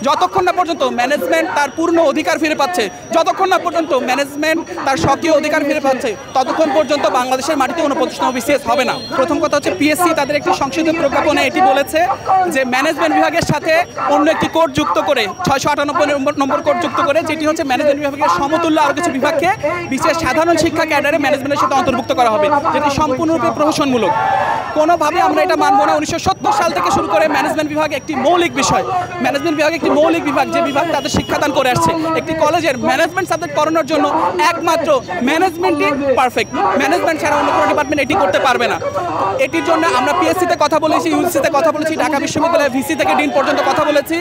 যতক্ষণ না পর্যন্ত ম্যানেজমেন্ট তার পূর্ণ অধিকার ফিরে পাচ্ছে, যতক্ষণ না পর্যন্ত ম্যানেজমেন্ট তার স্বকীয় অধিকার ফিরে পাচ্ছে, ততক্ষণ পর্যন্ত বাংলাদেশের মাটিতে কোনো প্রতিষ্ঠান বিসিএস হবে না। প্রথম কথা হচ্ছে পিএসসি তাদের একটি সংশোধিত প্রজ্ঞাপনে এটি বলেছে যে ম্যানেজমেন্ট বিভাগের সাথে অন্য একটি কোড যুক্ত করে 698 নম্বর কোড যুক্ত করে, যেটি হচ্ছে ম্যানেজমেন্ট বিভাগের সমতুল্য আরও কিছু বিভাগকে বিশেষ সাধারণ শিক্ষা ক্যাডারে ম্যানেজমেন্টের সাথে অন্তর্ভুক্ত করা হবে, যেটি সম্পূর্ণরূপে প্রহসনমূলক। কোনোভাবে আমরা এটা মানব না। 1970 সাল থেকে শুরু করে ম্যানেজমেন্ট বিভাগ একটি মৌলিক বিষয়, ম্যানেজমেন্ট বিভাগ একটি মৌলিক বিভাগ, যে বিভাগ তাদের শিক্ষাদান করে আসছে। একটি কলেজের ম্যানেজমেন্ট সাবজেক্ট পড়ানোর জন্য একমাত্র ম্যানেজমেন্টই পারফেক্ট, ম্যানেজমেন্ট ছাড়া অন্য কোনো ডিপার্টমেন্ট এটি করতে পারবে না। এটির জন্য আমরা পিএসসিতে কথা বলেছি, ইউজিসিতে কথা বলেছি, ঢাকা বিশ্ববিদ্যালয়ের ভিসি থেকে ডিন পর্যন্ত কথা বলেছি।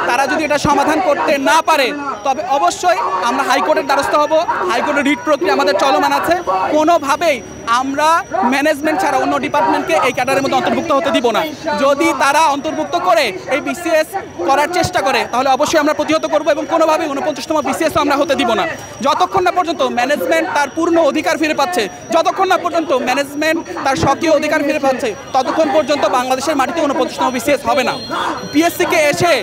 তারা যদি এটা সমাধান করতে না পারে তবে অবশ্যই আমরা হাইকোর্টের দ্বারস্থ হব। হাইকোর্টের রিট প্রক্রিয়া আমাদের চলমান আছে। কোনোভাবেই আমরা ম্যানেজমেন্ট ছাড়া অন্য ডিপার্টমেন্টকে এই ক্যাডারের মধ্যে অন্তর্ভুক্ত হতে দিব না। যদি তারা অন্তর্ভুক্ত করে এই বিসিএস করার চেষ্টা করে তাহলে অবশ্যই আমরা প্রতিহত করব এবং কোনোভাবেই 49তম বিসিএসও আমরা হতে দিব না। যতক্ষণ না পর্যন্ত ম্যানেজমেন্ট তার পূর্ণ অধিকার ফিরে পাচ্ছে, যতক্ষণ না পর্যন্ত ম্যানেজমেন্ট তার স্বকীয় অধিকার ফিরে পাচ্ছে, ততক্ষণ পর্যন্ত বাংলাদেশের মাটিতে 49তম বিসিএস হবে না। পিএসসিকে এসে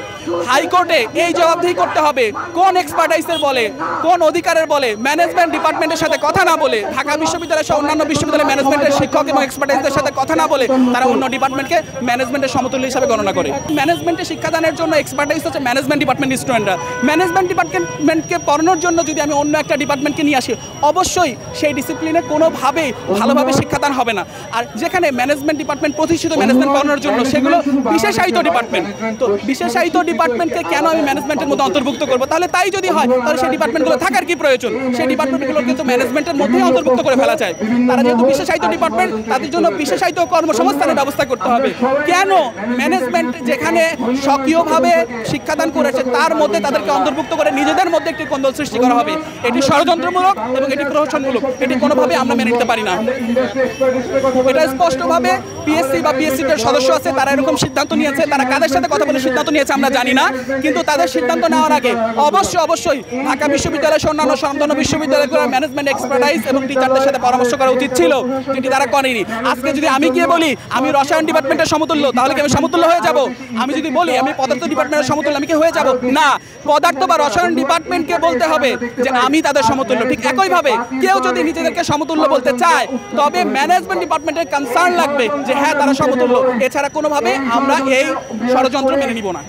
হাইকোর্টে এই জবাবদিহি করতে হবে কোন এক্সপার্টাইজের বলে, কোন অধিকারের বলে ম্যানেজমেন্ট ডিপার্টমেন্টের সাথে কথা না বলে, ঢাকা বিশ্ববিদ্যালয় সহ অন্যান্য বিশ্ববিদ্যালয় ম্যানেজমেন্টের শিক্ষক এবং এক্সপার্টাইজদের সাথে কথা না বলে তারা অন্য ডিপার্টমেন্টকে ম্যানেজমেন্টের সমতুল্য হিসাবে গণনা করে। ম্যানেজমেন্টে শিক্ষাদানের জন্য এক্সপার্টাইজ হচ্ছে ম্যানেজমেন্ট ডিপার্টমেন্ট স্টুডেন্টরা। ম্যানেজমেন্ট ডিপার্টমেন্টকে পড়ানোর জন্য যদি আমি অন্য একটা ডিপার্টমেন্টকে নিয়ে আসি, অবশ্যই সেই ডিসিপ্লিনে কোনোভাবেই ভালোভাবে শিক্ষাদান হবে না। আর যেখানে ম্যানেজমেন্ট ডিপার্টমেন্ট প্রতিষ্ঠিত ম্যানেজমেন্ট পড়ানোর জন্য, সেগুলো বিশেষায়িত ডিপার্টমেন্ট। তো বিশেষায়িত ডিপার্টমেন্টকে কেন আমি ম্যানেজমেন্টের মধ্যে অন্তর্ভুক্ত করবো? তাহলে তাই যদি হয় তাহলে সেই ডিপার্টমেন্টগুলো থাকার কি প্রয়োজন? সেই ডিপার্টমেন্টগুলো কিন্তু ম্যানেজমেন্টের মধ্যেই অন্তর্ভুক্ত করে ফেলা যায়। তারা যেহেতু বিশেষায়িত ডিপার্টমেন্ট, তাদের জন্য বিশেষায়িত কর্মসংস্থানের ব্যবস্থা করতে হবে। কেন ম্যানেজমেন্ট যেখানে স্বকীয়ভাবে শিক্ষাদান করেছে তার মধ্যে তাদেরকে অন্তর্ভুক্ত করে নিজেদের মধ্যে একটি কোন্দল সৃষ্টি করা হবে? এটি ষড়যন্ত্রমূলক এবং এটি প্রহসনমূলক। এটি কোনোভাবে আমরা মেনে নিতে পারি না। এটা স্পষ্টভাবে পিএসসি বা পিএসসিদের সদস্য আছে, তারা এরকম সিদ্ধান্ত নিয়েছে। তারা কাদের সাথে কথা বলে সিদ্ধান্ত নিয়েছে আমরা জানি না, কিন্তু তাদের সিদ্ধান্ত নেওয়ার আগে অবশ্যই ঢাকা বিশ্ববিদ্যালয় সহ অন্যান্য স্বনামধন্য বিশ্ববিদ্যালয়গুলোর ম্যানেজমেন্ট এক্সপার্টাইজ এবং টিচারদের সাথে পরামর্শ করা উচিত ছিল, যেটি তারা করেনি। আজকে যদি আমি গিয়ে বলি আমি রসায়ন ডিপার্টমেন্টের সমতুল্য, তাহলে কি আমি সমতুল্য হয়ে যাব? আমি যদি বলি আমি পদার্থ ডিপার্টমেন্টের সমতুল্য, আমি কি হয়ে যাব? না, পদার্থ বা রসায়ন ডিপার্টমেন্টকে বলতে হবে যে আমি তাদের সমতুল্য। ঠিক একইভাবে কেউ যদি নিজেদেরকে সমতুল্য বলতে চায় তবে ম্যানেজমেন্ট ডিপার্টমেন্টের কনসার্ন লাগবে যে হ্যাঁ তারা সমতুল্য। এছাড়া কোনোভাবে আমরা এই ষড়যন্ত্র মেনে নিব না।